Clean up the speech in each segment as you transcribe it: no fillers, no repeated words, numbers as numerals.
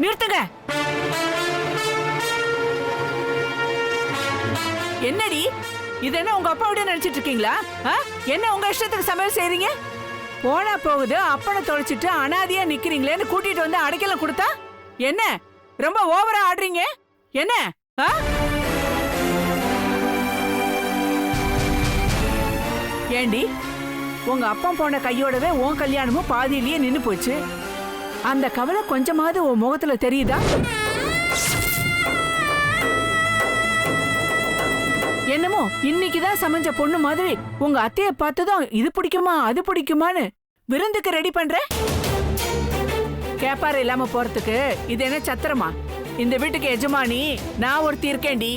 நிறுத்துங்க. என்னடி இது? என்ன உங்க அப்பாவோட நினைச்சிட்டு இருக்கீங்களா? என்ன உங்க இஷ்டத்துக்கு சமையல் செய்றீங்க? போனா போகுது, அப்பனை தொலைச்சிட்டு அனாதையா நிக்கிறீங்களேன்னு கூட்டிட்டு வந்து அடைக்கலம் கொடுத்தா என்ன? ரொம்ப ஓவரா ஆடுறீங்க என்ன? ஏண்டி, உங்க அப்பா போன கையோடவே உன் கல்யாணமும் பாதியிலேயே நின்னு போச்சு. அந்த கவலை கொஞ்சமாவது உன் முகத்துல தெரியுதா? என்னமோ இன்னைக்குதான் சமைஞ்ச பொண்ணு மாதிரி உங்க அத்தைய பார்த்ததும் இது பிடிக்குமா அது பிடிக்குமான்னு விருந்துக்கு ரெடி பண்ற. கேப்பாரு இல்லாம போறதுக்கு இது என்ன சத்திரமா? இந்த வீட்டுக்கு எஜமானி நான் ஒருத்தி இருக்கேன்டி.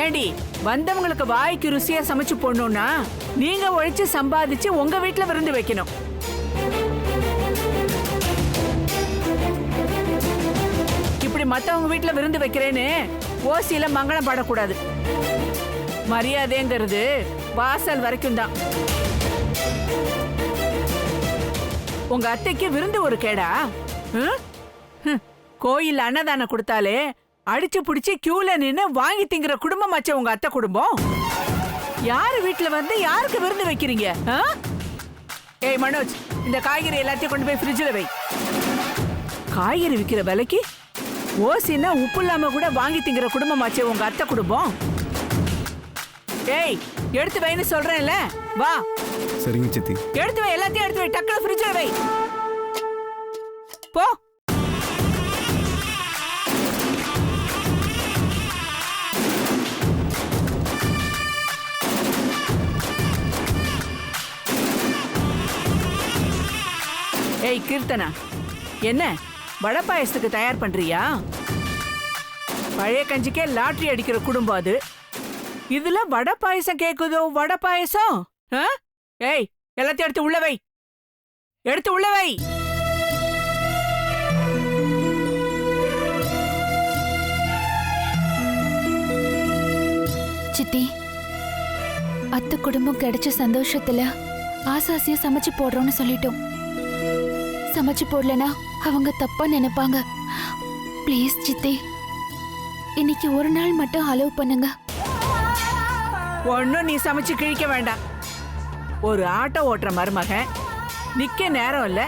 ஏண்டி, வந்தவங்களுக்கு வாய்க்கு ருசியா சமைச்சு போடணும்னா நீங்க உழைச்சு சம்பாதிச்சு உங்க வீட்டுல விருந்து வைக்கணும். இப்படி மத்தவங்க வீட்டுல விருந்து வைக்கிறேன்னு ஓசியில மங்களம் பாடக்கூடாது. மரியாதைங்கிறது வாசல் வரைக்கும் தான். உங்க அத்தைக்கு விருந்து ஒரு கேடா? கோயில் அன்னதானம் கொடுத்தாலே அடிச்சு புடிச்சு கியூல நின்னு வாங்கி திங்கிற குடும்பம் ஆச்சு உங்க அத்தை குடும்பம். யாரு வீட்டுல வந்து யாருக்கு விருந்து வைக்கிறீங்க? ஏய் மனோஜ், இந்த காய்கறி எல்லாத்தையும் கொண்டு போய் ஃப்ரிட்ஜில் வை. காய்கறி விற்கிற விலைக்கு ஓசின்னா உப்பு இல்லாம கூட வாங்கி திங்கிற குடும்பம் ஆச்சு உங்க அத்தை குடும்பம். ஏய், எடுத்து வைன்னு சொல்றேன்ல, வா. சரிங்க சித்தி. எடுத்து வை, எல்லாத்தையும் எடுத்து வை, டக்குனு ஃப்ரிட்ஜில் வை. போ. ஏய் கீர்த்தனா, என்ன வடை பாயசத்துக்கு தயார் பண்றியா? பழைய கஞ்சிக்கே லாட்டரி அடிக்கிற குடும்பம் அது. இதுல வடை பாயசம் கேக்குதோ? வடை பாயசம்? ஏய், எல்லாத்தையும் எடுத்து உள்ள வை, எடுத்து உள்ள வை. சித்தி, அத்தை குடும்பம் கிடைச்ச சந்தோஷத்துல ஆசாசியா சமைச்சு போடுறோம்னு சொல்லிட்டோம். சமைச்சு போடலனா அவங்க தப்பா நினைப்பாங்க. ப்ளீஸ் சித்தி, இன்னைக்கு ஒரு நாள் மட்டும் அலோவ் பண்ணுங்க. ஒன்னும் நீ சமைச்சு கிழிக்க வேண்டாம். ஒரு ஆட்டோ ஓட்டுற மருமகன், நிக்க நேரம் இல்ல,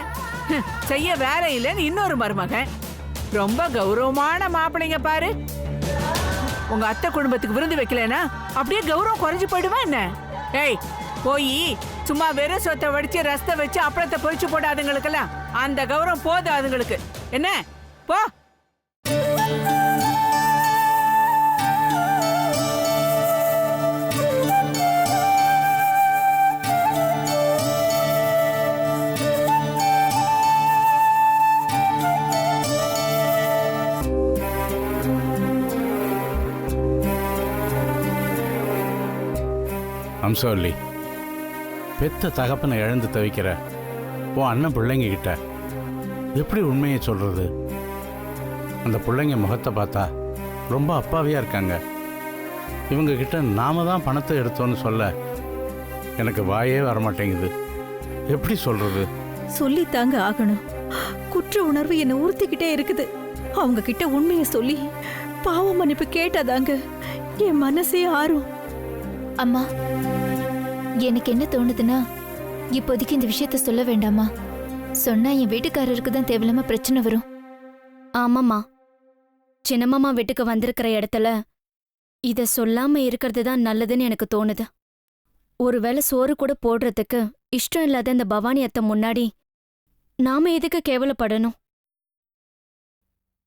செய்ய வேலை இல்லைன்னு இன்னொரு மருமகன். ரொம்ப கௌரவமான மாப்பிள்ளைங்க பாரு. உங்க அத்தை குடும்பத்துக்கு விருந்து வைக்கலனா அப்படியே கௌரவம் குறைஞ்சு போயிடுவா என்ன? ஏய், போய் சும்மா வெறும் சொத்தை வடிச்சு ரசத்தை வச்சு அப்பளத்தை பொரிச்சு போடாதுங்களுக்கெல்லாம் அந்த கௌரவம் போதும் அதுங்களுக்கு. என்ன போ. அம்சவல்லி, பெத்த தகப்பனை இழந்து தவிக்கிற உன் அண்ணன் பிள்ளைங்க கிட்ட எப்படி உண்மையை சொல்றது? அந்த பிள்ளைங்க முகத்தை பார்த்தா ரொம்ப அப்பாவியா இருக்காங்க. இவங்க கிட்ட நாம தான் பணத்தை எடுத்தோன்னு சொல்ல எனக்கு வாயே வரமாட்டேங்குது. எப்படி சொல்றது? சொல்லித்தாங்க ஆகணும். குற்ற உணர்வு என்னை உறுத்திக்கிட்டே இருக்குது. அவங்க கிட்ட உண்மையை சொல்லி பாவ மன்னிப்பு கேட்டாதாங்க என் மனசே ஆறும். அம்மா, எனக்கு என்ன தோணுதுன்னா, இப்போதைக்கு இந்த விஷயத்த சொல்ல வேண்டாமா? சொன்னா என் வீட்டுக்காரருக்கு தான் தேவையில்லாம பிரச்சனை வரும். ஆமாம்மா, சின்னம்மா வீட்டுக்கு வந்திருக்கிற இடத்துல இத சொல்லாம இருக்கிறது தான் நல்லதுன்னு எனக்கு தோணுது. ஒருவேளை சோறு கூட போடுறதுக்கு இஷ்டம் இல்லாத இந்த பவானி அத்தை முன்னாடி நாம எதுக்கு கேவலப்படணும்?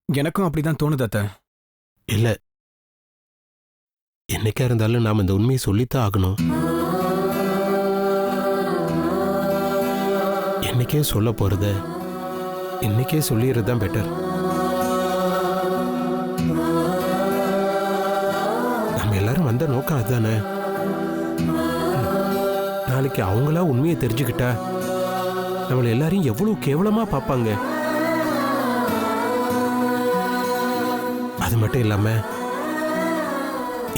எனக்கும் அப்படிதான் தோணுது அத்தை. இல்ல, என்னைக்கா இருந்தாலும் நாம இந்த உண்மையை சொல்லித்தான் ஆகணும். என்னைக்கே சொல்ல போறத இன்னைக்கே சொல்லிடுறது தான் பெட்டர். நம்ம எல்லாரும் வந்த நோக்கம் அதுதானே. நாளைக்கு அவங்களா உண்மையை தெரிஞ்சுக்கிட்டா நம்மள எல்லாரையும் எவ்வளவு கேவலமா பார்ப்பாங்க. அது மட்டும் இல்லாம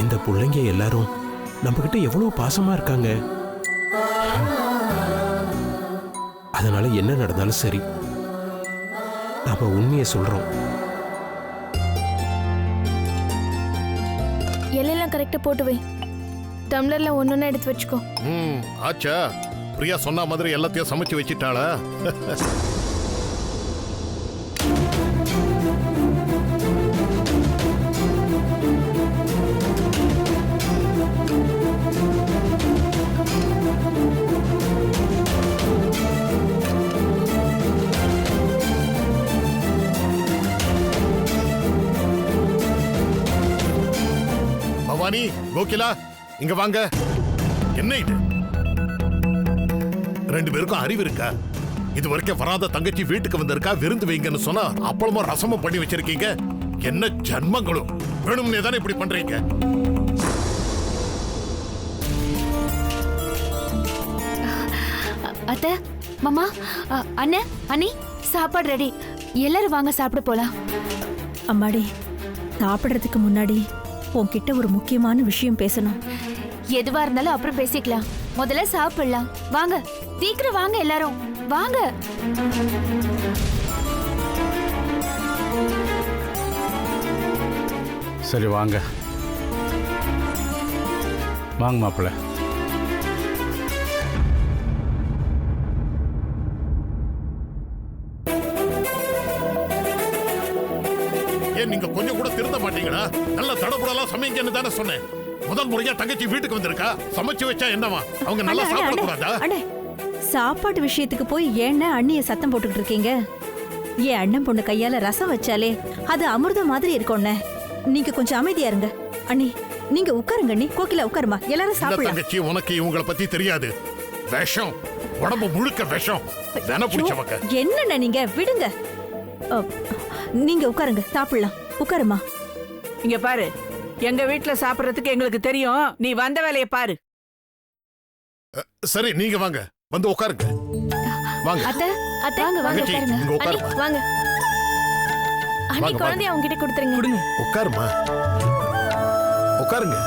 இந்த பிள்ளைங்க எல்லாரும் நம்ம கிட்ட எவ்வளவு பாசமா இருக்காங்க. அதனால என்ன நடந்தாலும் சரி, நாம உண்மையை சொல்றோம். இலையெல்லாம் கரெக்டா போட்டு வை. டம்ளர்ல ஒன்னொன்னு எடுத்து வச்சுக்கோ. ஆச்சா பிரியா சொன்ன மாதிரி எல்லாத்தையும் சமைச்சு வச்சிட்டாளா? பவானி, கோகிலா, இங்க வாங்க. என்ன இது? ரெண்டு பேருக்கும் அறிவு இருக்கா? இது வரைக்கும் வராத தங்கச்சி வீட்டுக்கு வந்திருக்கா, விருந்து வைங்கன்னு சொன்னா அப்பளமும் ரசமும் பண்ணி வச்சிருக்கீங்க. என்ன ஜன்மங்களும்! வேணும்னே தானே இப்படி பண்றீங்க? அத்த, மாமா, அண்ணே, அண்ணி, சாப்பாடு ரெடி. எல்லாரும் வாங்க சாப்பிட போலாம். அம்மாடி, சாப்பிடுறதுக்கு முன்னாடி உன்கிட்ட ஒரு முக்கியமான விஷயம் பேசணும். எதுவா இருந்தாலும் அப்புறம் பேசிக்கலாம். முதல்ல சாப்பிடலாம். வாங்க, சீக்கிரம் வாங்க எல்லாரும். வாங்க. சரி வாங்க வாங்க மாப்பிள்ள. ஏன் நீங்க கொஞ்சம் கூட திருந்த மாட்டீங்களா? நல்ல தடபுடலா சமைங்கன்னு தானே சொன்னேன். முதல் முறையா தங்கச்சி வீட்டுக்கு வந்திருக்கா, சமைச்சு வச்சா என்னவா? அவங்க நல்லா சாப்பிட கூடாதா? அண்ணே, சாப்பாட்டு விஷயத்துக்கு போய் ஏன்னா அண்ணிய சத்தம் போட்டுக்கிட்டு இருக்கீங்க? என் அண்ணன் பொண்ணு கையால ரசம் வச்சாலே அது அமிர்தம் மாதிரி இருக்கும்ண்ணே. நீங்க கொஞ்சம் அமைதியா இருங்க. அண்ணி, நீங்க உட்காருங்க. அண்ணி, கோகிலா உட்காருமா, எல்லாரும் இல்ல சாப்பிடலாம். தங்கச்சி, உனக்கு இவங்கள பத்தி தெரியாது. விஷம், உடம்பு முழுக்க விஷம். வென பிடிச்சவங்க. என்னண்ணே நீங்க விடுங்க. அ, நீங்க உட்காருங்க, சாப்பிடலாம். உட்காருமா. இங்க பாரு, எங்க வீட்டுல சாப்பிடறதுக்கு எங்களுக்கு தெரியும். நீ வந்த வேலையை பாரு. சரி, நீங்க வாங்க, வந்து உட்காருங்க. வாங்க அத்த, அத்த, வாங்க வாங்க தங்கச்சி, உட்காருங்க. இங்க உட்காருமா. வாங்க. அண்ணி, வாங்க, குழந்தைய அவங்க கிட்ட கொடுத்துருங்க. உட்காருமா, உட்காருங்க.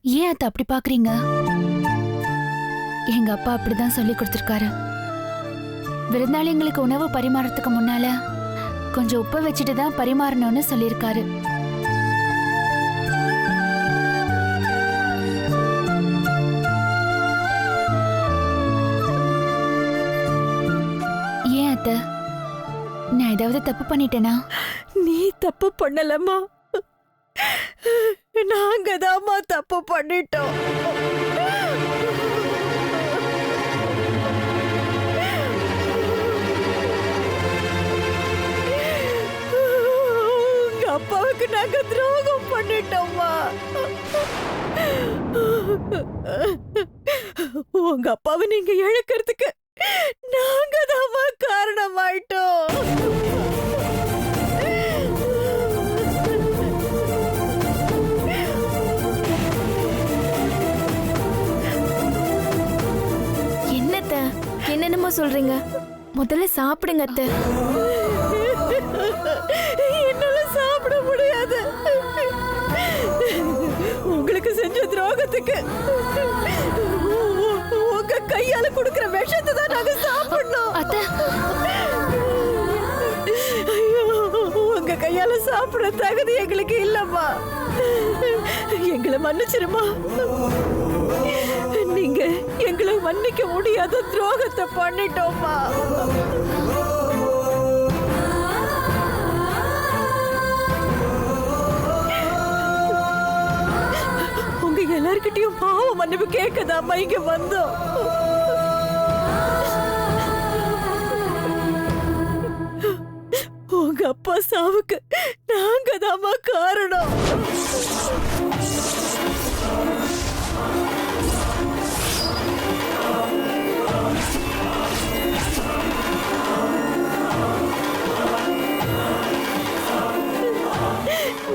ஏன் அத்த அப்படி பாக்குறீங்க? எங்க அப்பா அப்படிதான் சொல்லி கொடுத்திருக்காரு. விருந்தாளிங்களுக்கு உணவு பரிமாறத்துக்கு முன்னால கொஞ்சம் உப்பு வச்சுட்டு தான் பரிமாறணும்னு சொல்லியிருக்காரு. ஏன் அத்த, நான் ஏதாவது தப்பு பண்ணிட்டேனா? நீ தப்பு பண்ணலம்மா, நாங்க தாம்மா தப்பு பண்ணிட்டோம். உங்க அப்பாவுக்கு நாங்க துரோகம் பண்ணிட்டோம்மா. உங்க அப்பாவை நீங்க இழக்கிறதுக்கு நாங்க தாம்மா காரணமாயிட்டோம். என்னத்த என்னென்னமோ சொல்றீங்க? முதல்ல சாப்பிடுங்க அத்த. என்னால சாப்பிட முடியாது. உங்களுக்கு செஞ்ச துரோகத்துக்கு உங்க கையால குடுக்கிற விஷத்தை தான் நாங்க சாப்பிடணும். அத்த, ஐயோ, உங்க கையால கையால சாப்பிடுற தகுதி எங்களுக்கு இல்லம்மா. எங்களை மன்னிச்சிருமா. நீங்க எங்களை மன்னிக்க முடியாத துரோகத்தை பண்ணிட்டோம்மா. உங்க எல்லார்கிட்டயும் பாவ மன்னிப்பு கேட்கதாம்மா இங்க வந்தோம். உங்க அப்பா சாவுக்கு நாங்க தாம்மா காரணம்.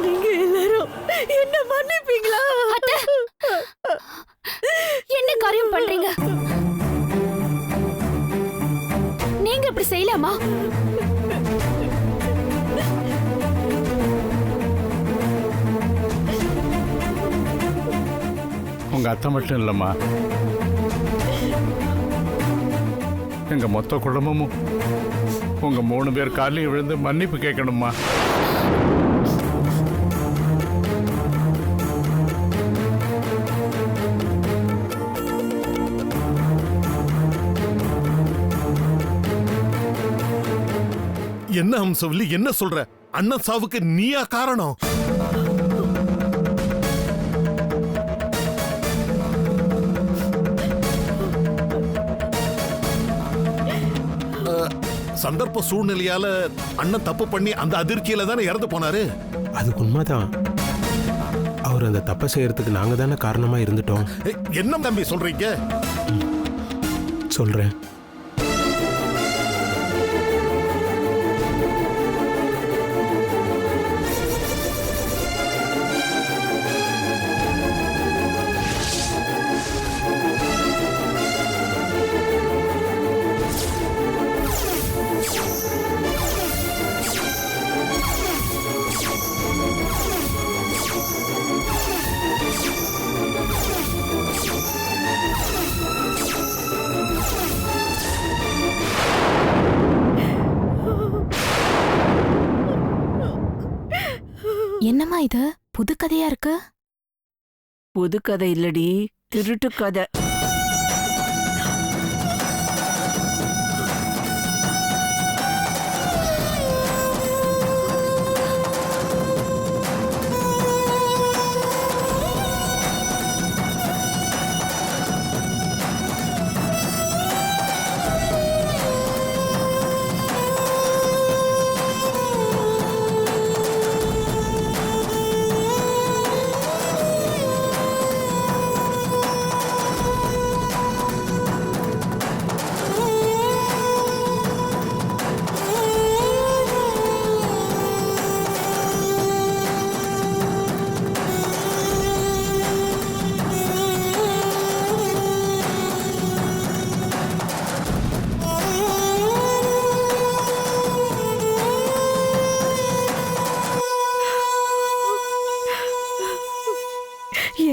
நீங்க எல்லாரும் என்ன மன்னிப்பீங்களா? என்ன காரியம் பண்றீங்க? நீங்க இப்படி செய்யலாமா? உங்க அத்தை மட்டும் இல்லம்மா, எங்க மொத்த குடும்பமும் உங்க 3 பேர் காலையும் விழுந்து மன்னிப்பு கேட்கணுமா? என்ன அம்சவல்லி, என்ன சொல்ற? அண்ணன் சாவுக்கு நீயா காரணம்? சந்தர்ப்ப சூழ்நிலையால அண்ணன் தப்பு பண்ணி அந்த அதிர்ச்சியில தானே இறந்து போனாரு. அது உண்மைதான். அவர் அந்த தப்பை செய்யறதுக்கு நாங்க தானே காரணமா இருந்துட்டோம். என்ன தம்பி சொல்றீங்க? சொல்றேன். என்னம்மா இது புது கதையா இருக்கு? புது கதை இல்லடி, திருட்டு கதை.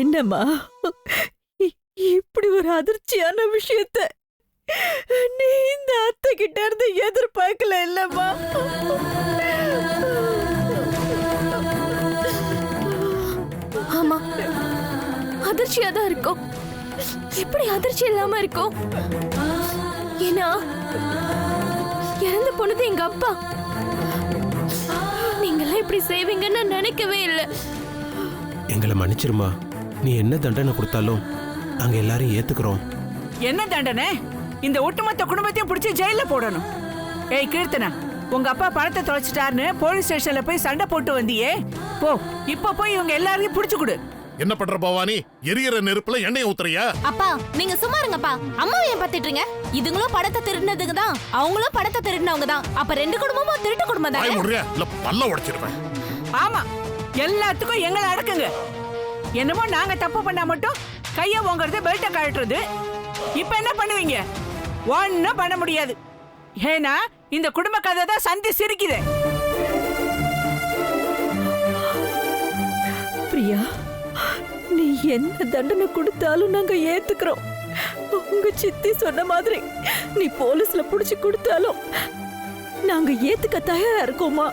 என்னம்மா இப்படி ஒரு அதிர்ச்சியான விஷயத்த நீ இந்த அத்தை கிட்ட இருந்து எதிர்பார்க்கல இல்லம்மா? ஆமா, அதிர்ச்சியா தான் இருக்கும். எப்படி அதிர்ச்சி இல்லாம இருக்கும்? ஏன்னா இறந்து போனது எங்க அப்பா. நீங்களாம் இப்படி செய்வீங்கன்னு நான் நினைக்கவே இல்லை. எங்களை மன்னிச்சிருமா. நீ என்ன தண்டனை கொடுத்தாலும் நாங்க எல்லாரும் ஏத்துக்கிறோம். என்ன தண்டனை? இந்த ஒட்டுமொத்த குடும்பத்தையும் பிடிச்சி ஜெயில போடணும். ஏய் கீர்த்தனா, உங்க அப்பா பணத்தை தொலைச்சிட்டாருன்னு போலீஸ் ஸ்டேஷன்ல போய் சண்டை போட்டு வந்தியே, போ இப்ப போய் இவங்க எல்லாரையும் பிடிச்சு கொடு. என்ன பண்ற பவானி? எரியற நெருப்புல எண்ணெய் ஊத்துறியா? அப்பா நீங்க சும்மா இருங்கப்பா. அம்மாவை ஏன் பாத்துட்டீங்க? இதுங்களும் படத்தை திருடினதுக்கு தான், அவங்களும் படத்தை திருடினவங்க தான். அப்ப 2 குடும்பமும் திருட்டு குடும்பம் வாய் தானே? மூடுறியா? இல்ல பல்ல உடைச்சிருவேன். ஆமா, எல்லாத்துக்கும் எங்களை அடக்குங்க. என்னமோ நாங்க தப்பு பண்ணா மட்டும் கைய ஓங்கறது, பெல்ட்ட கழட்டுறது. இப்ப என்ன பண்ணுவீங்க? ஒன்னும் பண்ண முடியாது. ஏன்னா இந்த குடும்ப கதை தான் சந்தி சிரிக்குது. பிரியா, நீ என்ன தண்டனை கொடுத்தாலும் நாங்க ஏத்துக்கிறோம். உங்க சித்தி சொன்ன மாதிரி நீ போலீஸ்ல புடிச்சு கொடுத்தாலும் நாங்க ஏத்துக்க தயாரா இருக்கோமா?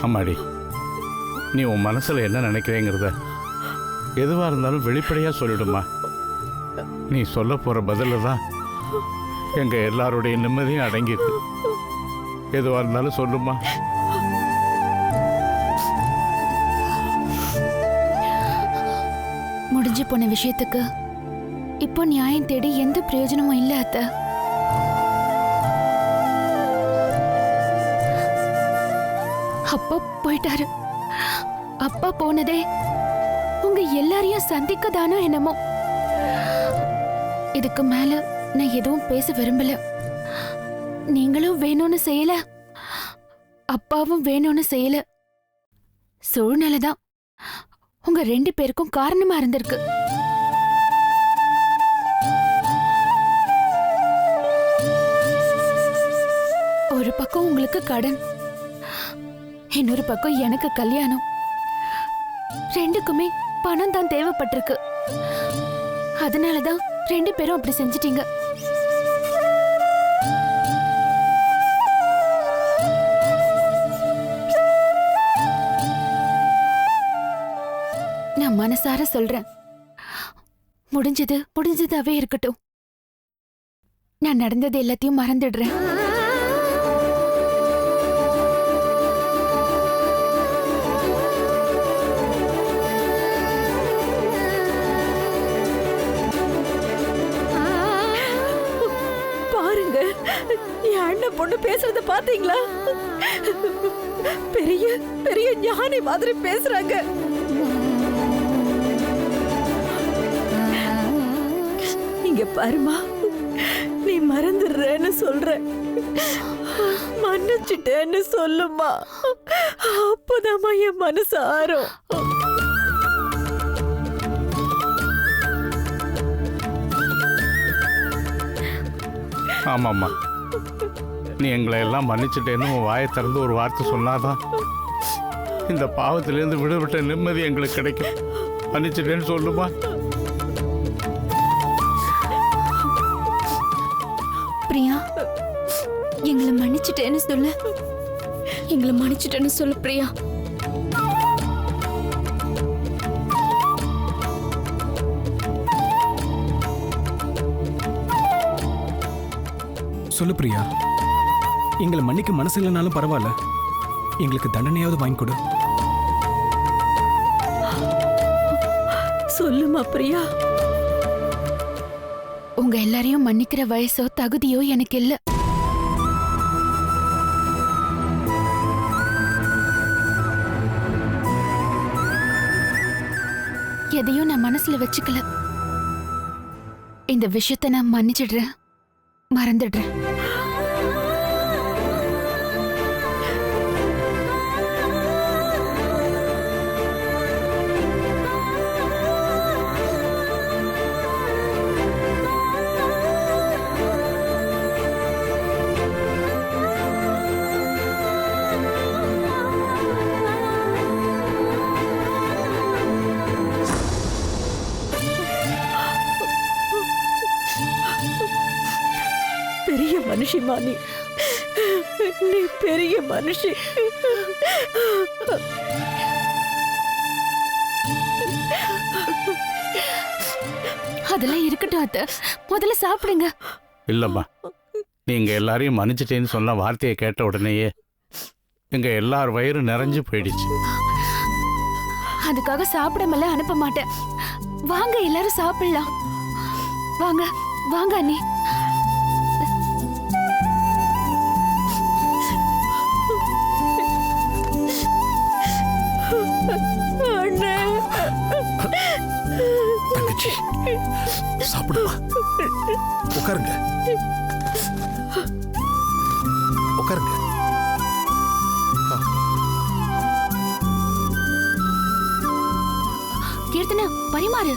அம்மாடி, நீ உன் மனசுல என்ன நினைக்கிறேங்கிறத எதுவா இருந்தாலும் வெளிப்படையா சொல்லிடுமா. நீ சொல்ல போற பதில தான் எங்க எல்லாருடைய நிம்மதியும் அடங்கிட்டு. எதுவா இருந்தாலும் சொல்லுமா. முடிஞ்சு போன விஷயத்துக்கு இப்போ நியாயம் தேடி எந்த பிரயோஜனமும் இல்ல அத்தை. அப்பா போயிட்டாரு. அப்பா போனதே உங்க எல்லாரையும் சந்திக்க தானோ என்னமோ. இதுக்கு மேல நான் எதுவும் பேச விரும்பல. நீங்களும் வேணும்னு செய்யல, அப்பாவும் வேணும்னு செய்யல. சூழ்நிலை தான் உங்க 2 பேருக்கும் காரணமா இருந்திருக்கு. ஒரு பக்கம் உங்களுக்கு கடன், இன்னொரு பக்கம் எனக்கு கல்யாணம். 2க்குமே பணம் தான் தேவைப்பட்டிருக்கு. அதனாலதான் 2 பேரும் அப்படி செஞ்சிட்டீங்க. நான் மனசார சொல்றேன், முடிஞ்சதாவே இருக்கட்டும். நான் நடந்தது எல்லாத்தையும் மறந்துடுறேன். பாருங்க, என் அண்ணன் பொண்ணு பேசுறத பாத்தீங்களா? பெரிய பெரிய ஞானி மாதிரி பேசுறாங்க. இங்க பாருமா, நீ மறந்துடுறேன்னு சொல்ற, மன்னிச்சிட்டேன்னு சொல்லுமா. அப்போதாம்மா என் மனசு ஆறும். ஆமாம்மா, நீ எங்களை எல்லாம் மன்னிச்சுட்டேன்னு உன் வாயை திறந்து ஒரு வார்த்தை சொன்னாதான் இந்த பாவத்திலேருந்து விடுபட்ட நிம்மதி எங்களுக்கு கிடைக்கும். மன்னிச்சுட்டேன்னு சொல்லுமா. பிரியா, எங்களை மன்னிச்சிட்டேன்னு சொல்லு. எங்களை மன்னிச்சிட்டேன்னு சொல்லு பிரியா. சொல்லு பிரியா. எங்களை மன்னிக்க மனசு இல்லைனாலும் பரவாயில்ல, எங்களுக்கு தண்டனையாவது வாங்கி கொடு. சொல்லுமா பிரியா. உங்க எல்லாரையும் மன்னிக்கிற வயசோ தகுதியோ எனக்கு இல்ல. எதையும் நான் மனசுல வச்சுக்கல. இந்த விஷயத்தை நான் மன்னிச்சிடுறேன், மறந்துடுறேன். பெரிய மனுஷிமா நீ, நீ பெரிய மனுஷி. அதெல்லாம் இருக்கட்டும் அத்தை, முதல்ல சாப்பிடுங்க. இல்லம்மா, நீங்க எல்லாரையும் மன்னிச்சிட்டேன்னு சொன்ன வார்த்தையை கேட்ட உடனேயே எங்க எல்லார் வயிறு நிறைஞ்சு போயிடுச்சு. அதுக்காக சாப்பிடாமல அனுப்ப மாட்டேன். வாங்க எல்லாரும் சாப்பிடலாம். வாங்க வாங்க அண்ணி. தங்கச்சி, சாப்பிடுமா. உட்காருங்க, உட்காருங்க. கீர்த்தனா, பரிமாறு.